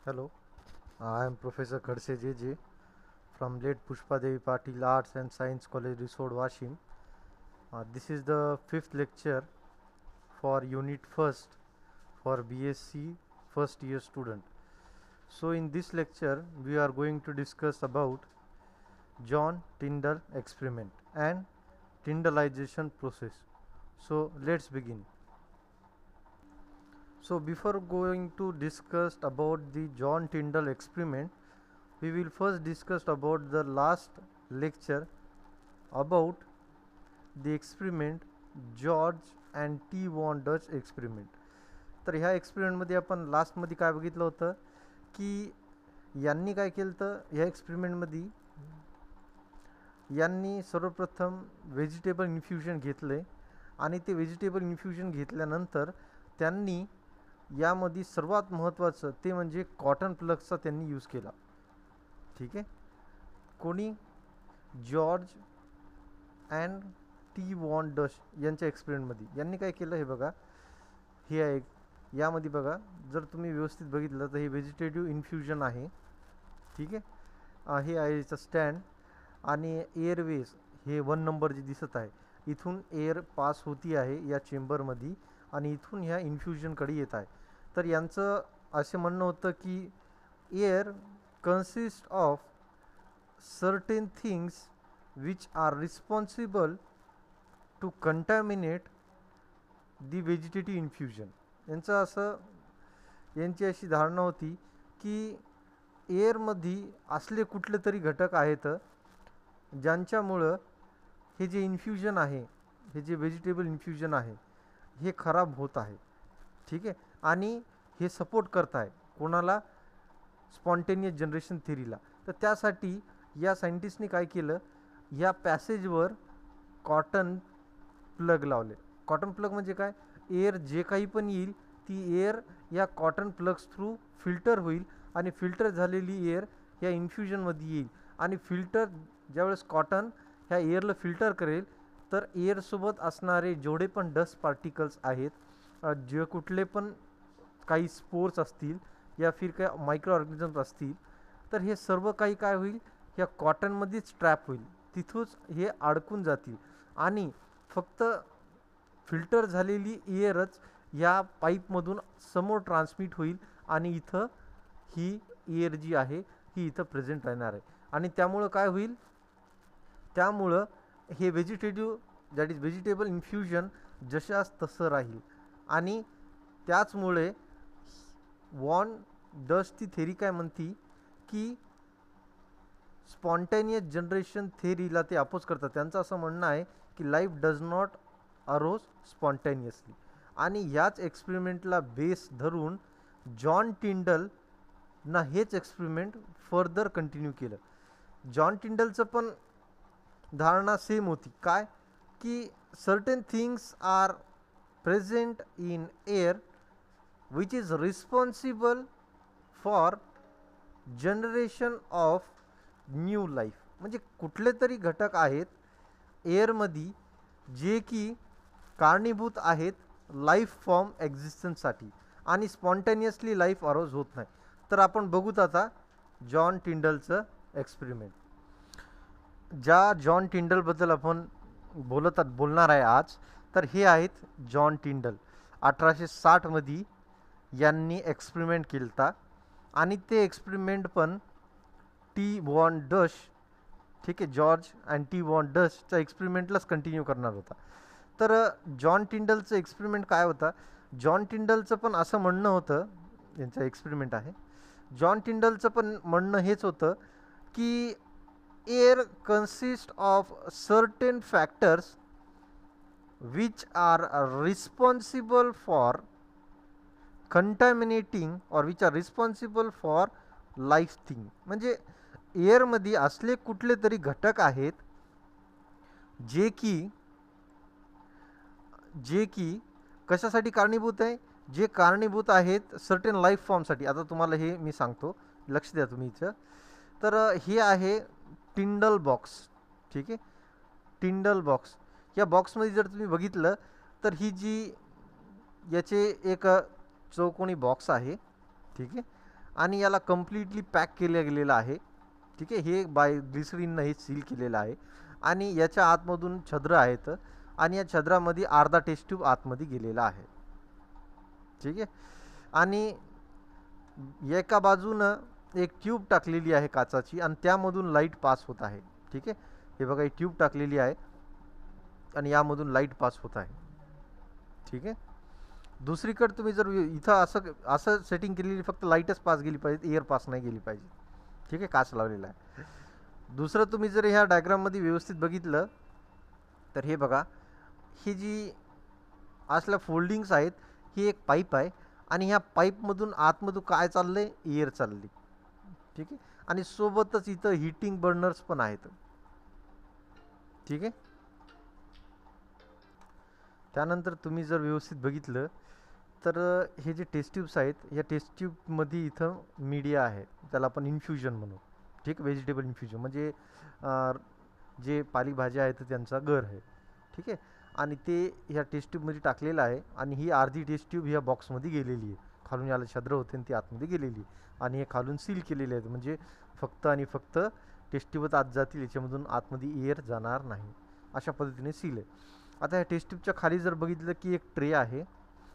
Hello, I am Professor Khadse JJ from Late Pushpa Devi Patil Arts and Science College, Resort, Washim. This is the fifth lecture for Unit First for BSc first year student. So in this lecture, we are going to discuss about John Tyndall experiment and Tyndallization process. So let's begin. So before going to discuss about the John Tyndall experiment, we will first discuss about the last lecture about the experiment George and T von Dusch experiment. तर ह्या एक्सपेरिमेंटमध्ये आपण लास्टमध्ये काय बघितलं होतं की यांनी काय केलं तर ह्या एक्सपेरिमेंटमध्ये यांनी सर्वप्रथम व्हेजिटेबल इन्फ्युजन घेतले आणि ते व्हेजिटेबल इन्फ्युजन घेतल्यानंतर त्यांनी यामध्ये सर्वात महत्त्वाचं ते म्हणजे कॉटन प्लगचा त्यांनी यूज केला. ठीक आहे. कोणी? George and T von Dusch यांच्या एक्सपेरिमेंटमध्ये यांनी काय केलं हे बघा. हे आहे यामध्ये बघा, जर तुम्ही व्यवस्थित बघितलं तर हे व्हेजिटेटिव्ह इन्फ्युजन आहे. ठीक आहे. हे आहे याचं स्टँड आणि एअरवेज हे 1 नंबर जे दिसत आहे इथून एअर पास होती आहे या चेंबरमध्ये आणि इथून ह्या इन्फ्युजनकडे येत आहे. तर यांचं असे म्हणणं होतं की air consists of certain things which are responsible to contaminate the vegetative infusion. यांचं असं यांची अशी धारणा होती की एअरमध्ये असले कुठले तरी घटक आहेत ज्यांच्यामुळं हे जे इन्फ्युजन आहे, हे जे व्हेजिटेबल इन्फ्युजन आहे हे खराब होत आहे. ठीक आहे. आणि हे सपोर्ट करत आहे कोणाला? स्पॉन्टेनियस जनरेशन थेरीला. तर त्यासाठी या सायंटिस्टने काय केलं, या पॅसेजवर कॉटन प्लग लावले. कॉटन प्लग म्हणजे काय? एअर जे काही पण येईल ती एअर या कॉटन प्लग्स थ्रू फिल्टर होईल आणि फिल्टर झालेली एअर या इन्फ्युजनमध्ये येईल आणि फिल्टर ज्यावेळेस कॉटन ह्या एअरला फिल्टर करेल तर एअरसोबत असणारे जेवढे पण डस्ट पार्टिकल्स आहेत, जे कुठले पण काही स्पोर्स असतील या फिर काय मायक्रो ऑर्गॅनिझम्स असतील तर हे सर्व काही काय होईल, ह्या कॉटनमध्येच ट्रॅप होईल, तिथूच हे अडकून जातील आणि फक्त फिल्टर झालेली एअरच या पाईपमधून समोर ट्रान्समिट होईल आणि इथं ही एअर जी आहे ही इथं प्रेझेंट राहणार आहे. आणि त्यामुळं काय होईल, त्यामुळं हे vegetative that is vegetable infusion जशास तसं राहील. आणि त्याचमुळे वॉन डचची थेरी काय म्हणती की स्पॉन्टेनियस जनरेशन थेरीला ते अपोज करतात. त्यांचं असं म्हणणं आहे की life does not arose spontaneously. आणि याच एक्सपेरिमेंटला बेस धरून जॉन टिंडल ना हेच एक्सपेरिमेंट फर्दर कंटिन्यू केलं. जॉन टिंडलचं पण धारणा सेम होती. काय? की certain things are present in air which is responsible for generation of new life. म्हणजे कुठले तरी घटक आहेत एअरमध्ये जे की कारणीभूत आहेत लाईफ फॉर्म एक्झिस्टन्ससाठी आणि स्पॉन्टेनियसली लाईफ अरोज होत नाही. तर आपण बघूत आता जॉन टिंडलचं एक्सपेरिमेंट. ज्या जॉन टिंडलबद्दल आपण बोलणार आहे आज, तर हे आहेत जॉन टिंडल. 1860 यांनी एक्सपेरिमेंट केलता आणि ते एक्सपेरिमेंट पण टी वॉन डच, ठीक आहे, जॉर्ज अँड टी वॉन डचच्या एक्सपेरिमेंटलाच कंटिन्यू करणार होता. तर जॉन टिंडलचं एक्सपेरिमेंट काय होता? जॉन टिंडलचं पण असं म्हणणं होतं, यांचं एक्सपेरिमेंट आहे, जॉन टिंडलचं पण म्हणणं हेच होतं की air consist of certain factors which are responsible for contaminating or which are responsible for life thing. म्हणजे एअरमध्ये असले कुठले तरी घटक आहेत जे की कशासाठी कारणीभूत आहे? जे कारणीभूत आहेत सर्टेन लाईफ फॉर्मसाठी. आता तुम्हाला हे मी सांगतो, लक्ष द्या तुम्ही इथं. तर हे आहे टिंडल बॉक्स. ठीक आहे. टिंडल बॉक्स. या बॉक्समध्ये जर तुम्ही बघितलं तर ही जी याचे एक चौकोनी बॉक्स आहे. ठीक आहे. आणि याला कम्प्लिटली पॅक केलं गेलेलं आहे. ठीक आहे, हे बाय ग्लिसरीननं हे सील केलेलं आहे आणि याच्या आतमधून छद्र आहेत आणि या छद्रामध्ये अर्धा टेस्ट ट्यूब आतमध्ये गेलेला आहे. ठीक आहे, आणि एका बाजूनं एक ट्यूब टाकलेली आहे काचाची आणि त्यामधून लाईट पास होत आहे. ठीक आहे, हे बघा ही ट्यूब टाकलेली आहे आणि यामधून लाईट पास होत आहे. ठीक आहे, दुसरीकडे तुम्ही जर इथं असं असं सेटिंग केलेली फक्त लाईटच पास गेली पाहिजे, एअर पास नाही गेली पाहिजे. ठीक आहे, काच लावलेला आहे. दुसरं तुम्ही जर ह्या डायग्राममध्ये व्यवस्थित बघितलं तर हे बघा, ही जी असल्या फोल्डिंग्स आहेत, ही एक पाईप आहे आणि ह्या पाईपमधून आतमधून काय चाललंय, एअर चालली. ठीक आहे, आणि सोबतच इथं हीटिंग बर्नर्स पण आहेत. ठीक आहे, त्यानंतर तुम्ही जर व्यवस्थित बघितलं तर हे जे टेस्ट ट्यूब्स आहेत, या टेस्ट ट्यूबमध्ये इथं मीडिया आहे, त्याला आपण इन्फ्युजन म्हणू. ठीक, व्हेजिटेबल इन्फ्युजन म्हणजे जे पालेभाज्या आहेत त्यांचा गर आहे. ठीक आहे, आणि ते ह्या टेस्ट ट्यूबमध्ये टाकलेलं आहे आणि ही अर्धी टेस्ट ट्यूब ह्या बॉक्समध्ये गेलेली आहे. खालून याला छद्र होते आणि ती आतमध्ये गेलेली आणि हे खालून सील केलेले आहेत, म्हणजे फक्त आणि फक्त टेस्ट ट्यूबच आत जातील, याच्यामधून आतमध्ये एअर जाणार नाही. अशा पद्धतीने सील आहे. आता ह्या टेस्ट ट्यूबच्या खाली जर बघितलं की एक ट्रे आहे,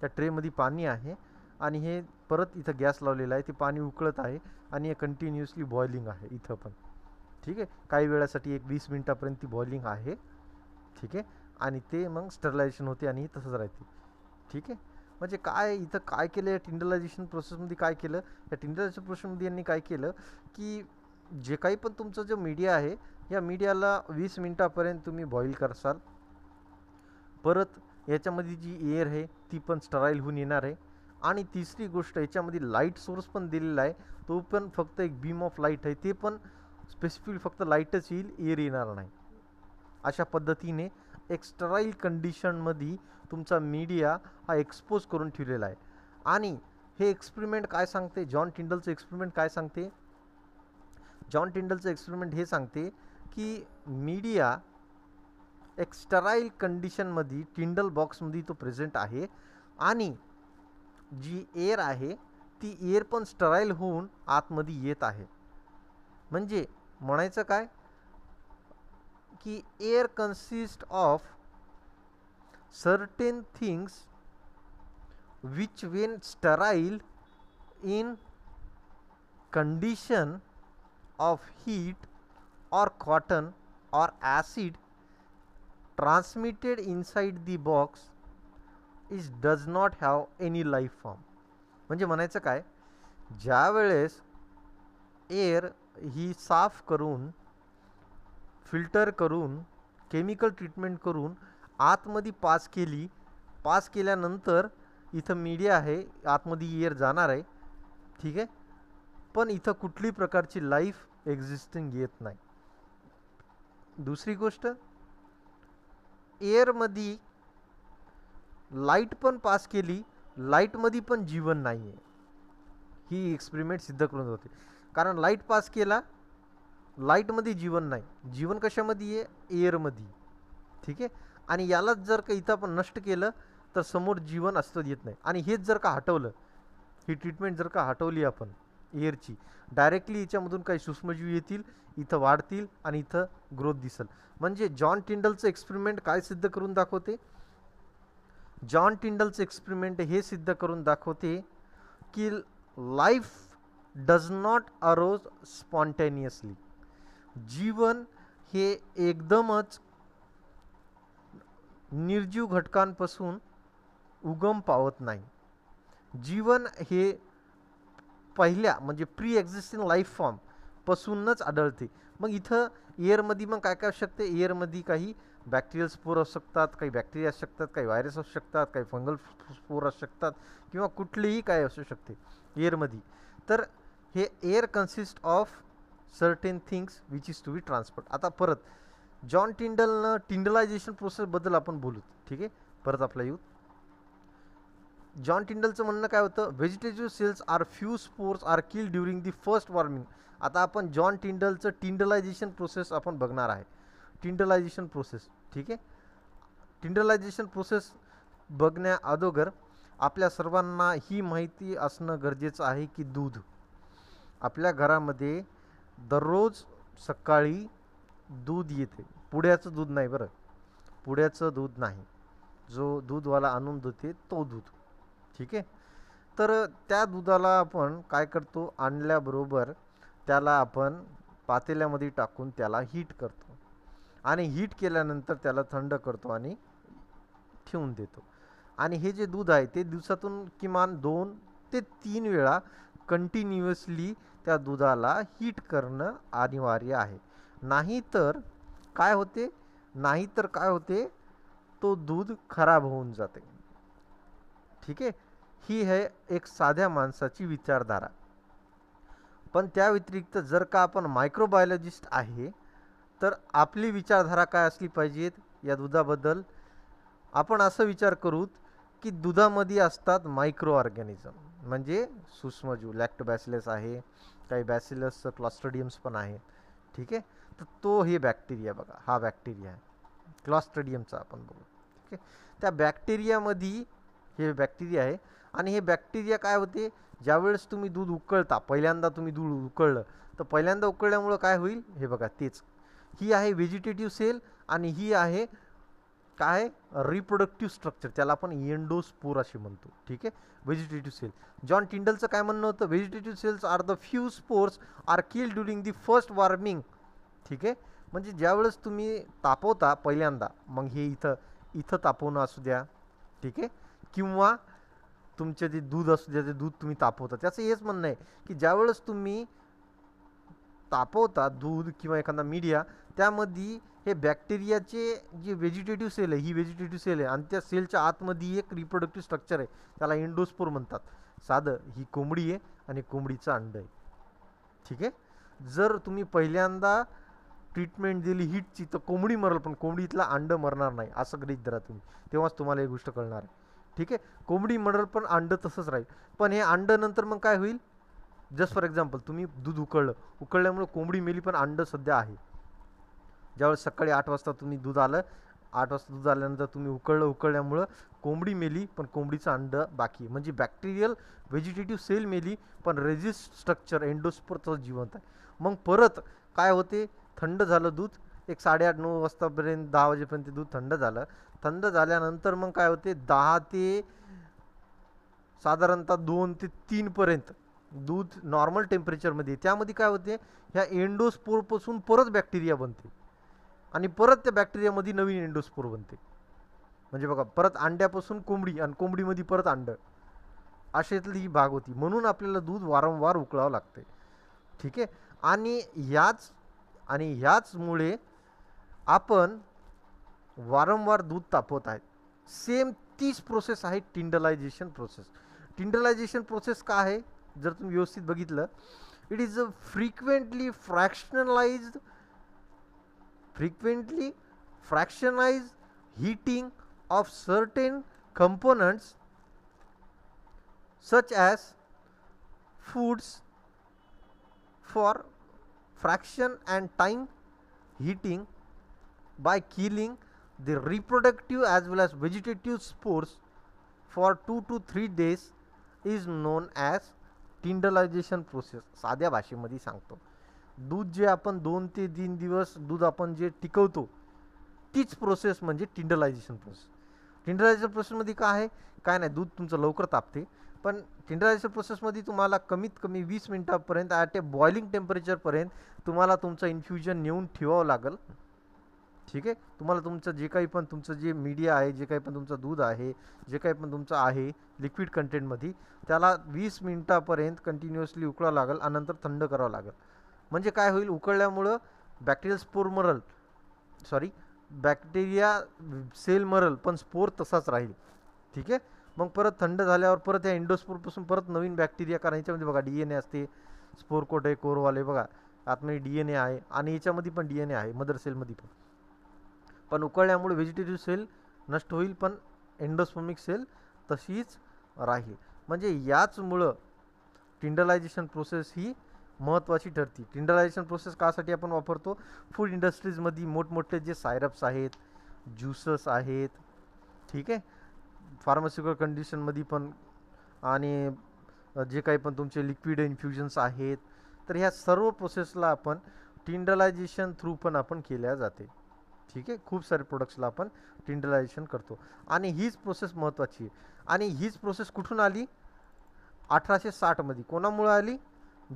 त्या ट्रेमध्ये पाणी आहे आणि हे परत इथं गॅस लावलेला आहे, ते पाणी उकळत आहे आणि हे कंटिन्युअसली बॉइलिंग आहे इथं पण. ठीक आहे, काही वेळासाठी एक 20 मिनिटापर्यंत ती बॉइलिंग आहे. ठीक आहे, आणि ते मग स्टरलायझेशन होते आणि तसंच राहते. ठीक आहे, म्हणजे काय इथं काय केलं या टिंडलायझेशन प्रोसेसमध्ये, काय केलं या टिंडलायझेशन प्रोसेसमध्ये यांनी काय केलं की जे काही पण तुमचं जो मीडिया आहे, या मीडियाला 20 मिनिटापर्यंत तुम्ही बॉईल करसाल. परत याच्यामध्ये जी एअर आहे ती पण स्टराईल होऊन येणार आहे. आणि तिसरी गोष्ट, याच्यामध्ये लाईट सोर्स पण दिलेला आहे, तो पण फक्त एक बीम ऑफ लाईट आहे, ते पण स्पेसिफिक फक्त लाईटच येईल, एअर येणार नाही. अशा पद्धतीने एक स्टराईल कंडिशनमध्ये तुमचा मीडिया हा एक्सपोज करून ठेवलेला आहे. आणि हे एक्सपेरिमेंट काय सांगते, जॉन टिंडलचं एक्सपेरिमेंट काय सांगते, जॉन टिंडलचं एक्सपेरिमेंट हे सांगते की मीडिया एक स्टराईल कंडिशनमध्ये टिंडल बॉक्समध्ये तो प्रेझेंट आहे आणि जी एअर आहे ती एअर पण स्टराईल होऊन आतमध्ये येत आहे. म्हणजे म्हणायचं काय की air consist of certain things which when sterile in condition of heat or cotton or acid transmitted inside the box is does not have any life form. म्हणजे म्हणायचं काय, ज्या वेळेस एअर ही साफ करून फिल्टर करून केमिकल ट्रीटमेंट करून आतमध्ये पास केली, पास केल्यानंतर इथं मीडिया आहे, आतमध्ये एअर जाणार आहे. ठीक आहे, पण इथं कुठली प्रकारची लाईफ एक्झिस्टिंग येत नाही. दुसरी गोष्ट, एअरमध्ये लाईट पण पास केली, लाईटमध्ये पण जीवन नाही आहे. ही एक्सपेरिमेंट सिद्ध करून होते, कारण लाईट पास केला, लाईटमध्ये जीवन नाही, जीवन कशामध्ये आहे, एअरमध्ये. ठीक आहे, आणि यालाच जर का इथं आपण नष्ट केलं तर समोर जीवन अस्तित्वात येत नाही. आणि हेच जर का हटवलं, ही ट्रीटमेंट जर का हटवली आपण एअरची, डायरेक्टली याच्यामधून काही सूक्ष्मजीव येतील, इथं वाढतील आणि इथं ग्रोथ दिसेल. म्हणजे जॉन टिंडलचं एक्सपेरिमेंट काय सिद्ध करून दाखवते, जॉन टिंडलचं एक्सपेरिमेंट हे सिद्ध करून दाखवते की life does not arose spontaneously. जीवन हे एकदमच निर्जीव घटकांपासून उगम पावत नाही. जीवन हे पहिल्या म्हणजे प्री एक्झिस्टिंग लाईफ फॉर्म पासूनच आढळते. मग इथं एअरमध्ये मग काय काय असू शकते, एअरमध्ये काही बॅक्टेरियल स्पोर असू शकतात, काही बॅक्टेरिया असू शकतात, काही व्हायरस असू शकतात, काही फंगल स्पोर असू शकतात, किंवा कुठलीही काय असू शकते एअरमध्ये. तर हे air consist of certain things which is to be transferred. आता परत जॉन टिंडलनं टिंडलायझेशन प्रोसेसबद्दल आपण बोलू. ठीक आहे, परत आपला येऊ. जॉन टिंडलचं म्हणणं काय होतं, vegetative cells are few spores are kill during the first warming. आता आपण जॉन टिंडलचं टिंडलायझेशन प्रोसेस आपण बघणार आहे, टिंडलायझेशन प्रोसेस. ठीक आहे, टिंडलायझेशन प्रोसेस बघण्या अगोदर आपल्या सर्वांना ही माहिती असणं गरजेचं आहे की दूध आपल्या घरामध्ये दररोज सकाळी दूध येते. पुड्याचं दूध नाही बरं, पुड्याचं दूध नाही, जो दूधवाला आणून देते तो दूध. ठीक आहे. तर त्या दुधाला आपण काय करतो, आणल्याबरोबर त्याला आपण पातेल्यामध्ये टाकून त्याला हीट करतो आणि हीट केल्यानंतर त्याला थंड करतो आणि ठेवून देतो. आणि हे जे दूध आहे ते दिवसातून किमान 2 ते 3 वेळा कंटिन्युअसली त्या दुधाला हीट करणं अनिवार्य आहे. नाहीतर काय होते, नाहीतर काय होते, तो दूध खराब होऊन जाते. ठीक आहे. ही आहे एक साध्या माणसाची विचारधारा. पण त्या व्यतिरिक्त जर का आपण मायक्रोबायोलॉजिस्ट आहे, तर आपली विचारधारा काय असली पाहिजेत या दुधाबद्दल. आपण असं विचार करूत की दुधामध्ये असतात मायक्रो ऑर्गॅनिझम, म्हणजे सूक्ष्मजीव. लॅक्टोबॅसिलस आहे, काही बॅसिलस क्लॉस्ट्रिडियम्स पण आहेत. ठीक आहे. तर तो हे बॅक्टेरिया बघा, हा बॅक्टेरिया आहे क्लॉस्ट्रिडियमचा आपण बघू. ठीक आहे. त्या बॅक्टेरियामध्ये हे बॅक्टेरिया आहे. आणि हे बॅक्टेरिया काय होते, ज्यावेळेस तुम्ही दूध उकळता, पहिल्यांदा तुम्ही दूध उकळलं, तर पहिल्यांदा उकळल्यामुळं काय होईल, हे बघा तेच. ही आहे व्हेजिटेटिव्ह सेल आणि ही आहे काय, रिप्रोडक्टिव्ह स्ट्रक्चर, त्याला आपण एंडोस्पोर असे म्हणतो. ठीक आहे. Vegetative sale. जॉन टिंडलचं काय म्हणणं होतं, vegetative cells are the few spores are killed during the first warming. ठीक आहे. म्हणजे ज्यावेळेस तुम्ही तापवता पहिल्यांदा, मग हे इथं इथं तापवणं असू द्या. ठीक आहे. किंवा तुमचे जे दूध असू द्या, ते दूध तुम्ही तापवता, त्याचं हेच म्हणणं आहे की ज्यावेळेस तुम्ही तापवता दूध किंवा एखादा मीडिया, त्यामध्ये हे बॅक्टेरियाचे जे व्हेजिटेटिव्ह सेल आहे, ही व्हेजिटेटिव्ह सेल आहे आणि त्या सेलच्या आतमध्ये एक रिप्रोडक्टिव्ह स्ट्रक्चर आहे, त्याला एंडोस्पोर म्हणतात. साधं ही कोंबडी आहे आणि कोंबडीचं अंड आहे. ठीक आहे. जर तुम्ही पहिल्यांदा ट्रीटमेंट दिली हीटची, तर कोंबडी मरल, पण कोंबडीतला अंड मरणार नाही, असं गृहीत धरा तुम्ही. तेव्हाच तुम्हाला ही गोष्ट कळणार आहे. ठीक आहे. कोंबडी मरल पण अंड तसंच राहील. पण हे अंड नंतर मग काय होईल, जस्ट फॉर एक्झाम्पल तुम्ही दूध उकळल्यामुळे कोंबडी मेली पण अंड सध्या आहे. ज्यावेळेस सकाळी 8 वाजता तुम्ही दूध आलं, 8 वाजता दूध आल्यानंतर तुम्ही उकळल्यामुळं कोंबडी मेली पण कोंबडीचं अंड बाकी आहे. म्हणजे बॅक्टेरियल व्हेजिटेटिव्ह सेल मेली पण रेजिस्ट स्ट्रक्चर एंडोस्पोरचं जिवंत आहे. मग परत काय होते, थंड झालं दूध, एक 8:30-9 वाजतापर्यंत, 10 वाजेपर्यंत दूध थंड झालं. थंड झाल्यानंतर मग काय होते, 10 ते साधारणतः 2 ते 3 पर्यंत दूध नॉर्मल टेम्परेचरमध्ये. त्यामध्ये काय होते, ह्या एंडोस्पोरपासून परत बॅक्टेरिया बनते आणि परत त्या बॅक्टेरियामध्ये नवीन एंडोस्पोर बनते. म्हणजे बघा, परत अंड्यापासून कोंबडी आणि कोंबडीमध्ये परत अंड, अशातली ही भाग होती. म्हणून आपल्याला दूध वारंवार उकळावं लागते. ठीक आहे. आणि ह्याचमुळे आपण वारंवार दूध तापवत आहेत. सेम तीच प्रोसेस आहे टिंडलायझेशन प्रोसेस. टिंडलायझेशन प्रोसेस काय आहे, जर तुम्ही व्यवस्थित बघितलं, it is a frequently fractionized heating of certain components such as foods for fraction and time heating by killing the reproductive as well as vegetative spores for 2 to 3 days is known as tyndallization process. साध्या भाषेमध्ये सांगतो, दूध जे आपण 2 ते 3 दिवस दूध आपण जे टिकवतो, तीच प्रोसेस म्हणजे टिंडलायझेशन प्रोसेस. टिंडलायझेशन प्रोसेसमध्ये काय आहे, काय नाही, दूध तुमचं लवकर तापते. पण टिंडलायझेशन प्रोसेसमध्ये तुम्हाला कमीत कमी 20 मिनिटापर्यंत ॲट ए बॉइलिंग टेम्परेचरपर्यंत तुम्हाला तुमचं इन्फ्युजन नेऊन ठेवावं लागेल. ठीक आहे. तुम्हाला तुमचं जे काही पण तुमचं जे मीडिया आहे, जे काही पण तुमचं दूध आहे, जे काही पण तुमचं आहे लिक्विड कंटेंटमध्ये, त्याला 20 मिनिटापर्यंत कंटिन्युअसली उकळावं लागेल आणि नंतर थंड करावं लागेल. म्हणजे काय होईल, उकळल्यामुळं बॅक्टेरियल स्पोर मरल, सॉरी बॅक्टेरिया सेल मरल पण स्पोर तसाच राहील. ठीक आहे. मग परत थंड झाल्यावर परत या एंडोस्पोरपासून परत नवीन बॅक्टेरिया, कारण याच्यामध्ये बघा DNA असते, स्पोर कोट आहे, कोरवाले बघा, आतमध्ये DNA आहे आणि याच्यामध्ये पण DNA आहे, मदर सेलमध्ये पण. पण उकळल्यामुळे व्हेजिटेटिव्ह सेल नष्ट होईल पण एंडोस्पर्मिक सेल तशीच राहील. म्हणजे याचमुळं टिंडलायझेशन प्रोसेस ही महत्त्वाची ठरते. टिंडलायझेशन प्रोसेस कासाठी आपण वापरतो, फूड इंडस्ट्रीजमध्ये मोठमोठे जे सायरप्स आहेत, ज्युसेस आहेत, ठीक आहे, फार्मास्युटिकल कंडिशनमध्ये पण, आणि जे काही पण तुमचे लिक्विड इन्फ्युजन्स आहेत, तर ह्या सर्व प्रोसेसला आपण टिंडलायझेशन थ्रू पण आपण केल्या जाते. ठीक आहे, खूप सारे प्रोडक्ट्सला आपण टिंडलायझेशन करतो आणि हीच प्रोसेस महत्त्वाची आहे. आणि हीच प्रोसेस कुठून आली? 1860 मध्ये. कोणामुळे आली?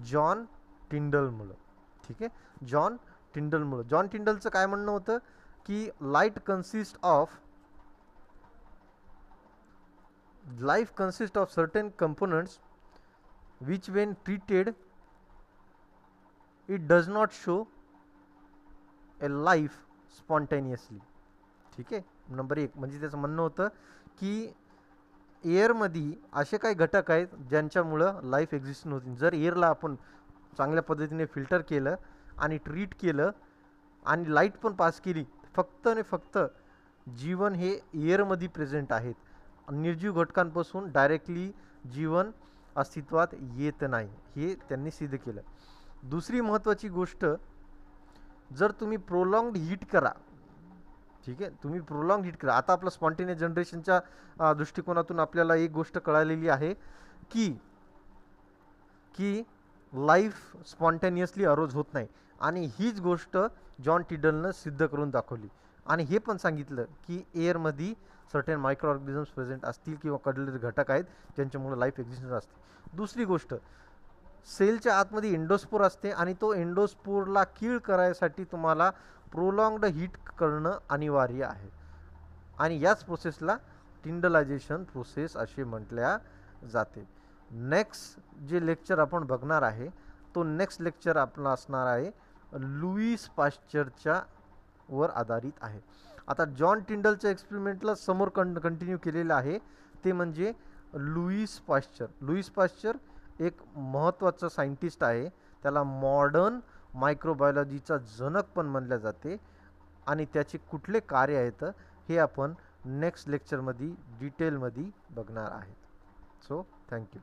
जॉन टिंडलमुळं. ठीक आहे, जॉन टिंडलमुळं. जॉन टिंडलचं काय म्हणणं होतं की life consists of certain components which when treated it does not show a life spontaneously. ठीक आहे, नंबर 1 म्हणजे त्याचं म्हणणं होतं की एअरमध्ये असे काही घटक आहेत ज्यांच्यामुळं लाईफ एक्झिस्ट नव्हती. जर एअरला आपण चांगल्या पद्धतीने फिल्टर केलं आणि ट्रीट केलं आणि लाईट पण पास केली, फक्त आणि फक्त जीवन हे एअरमध्ये प्रेझेंट आहेत. निर्जीव घटकांपासून डायरेक्टली जीवन अस्तित्वात येत नाही, हे त्यांनी सिद्ध केलं. दुसरी महत्त्वाची गोष्ट, जर तुम्ही प्रोलॉंग्ड हीट करा, ठीक आहे, तुम्ही प्रोलॉंग हीट करा. आता आपलं स्पॉन्टेनियस जनरेशनच्या दृष्टिकोनातून आपल्याला एक गोष्ट कळालेली आहे की की लाईफ स्पॉन्टेनियसली अरोज होत नाही आणि हीच गोष्ट जॉन टिंडलनं सिद्ध करून दाखवली आणि हे पण सांगितलं की एअरमध्ये सर्टेन मायक्रो ऑर्गॅनिझम्स प्रेझेंट असतील किंवा कडलेले घटक आहेत ज्यांच्यामुळे लाईफ एक्झिस्टन्स असते. दुसरी गोष्ट, सेलच्या आतमध्ये एंडोस्पोर असते आणि तो एंडोस्पोरला कीळ करायसाठी तुम्हाला प्रोलॉंग्ड हीट करणं अनिवार्य आहे आणि याच प्रोसेसला टिंडलायझेशन प्रोसेस असे म्हटल्या जाते. नेक्स्ट जे लेक्चर आपण बघणार आहे तो नेक्स्ट लेक्चर आपला असणार आहे लुईस पाश्चरच्या वर आधारित आहे. आता जॉन टिंडलच्या एक्सपेरिमेंटला समोर कंटिन्यू केलेलं आहे ते म्हणजे लुईस पाश्चर. लुईस पाश्चर एक महत्त्वाचा सायंटिस्ट आहे, त्याला मॉडर्न मायक्रोबायोलॉजीचा जनक पण म्हणले जाते आणि त्याचे कुठले कार्य आहेत हे आपण नेक्स्ट लेक्चरमध्ये डिटेलमध्ये बघणार आहेत. So thank you.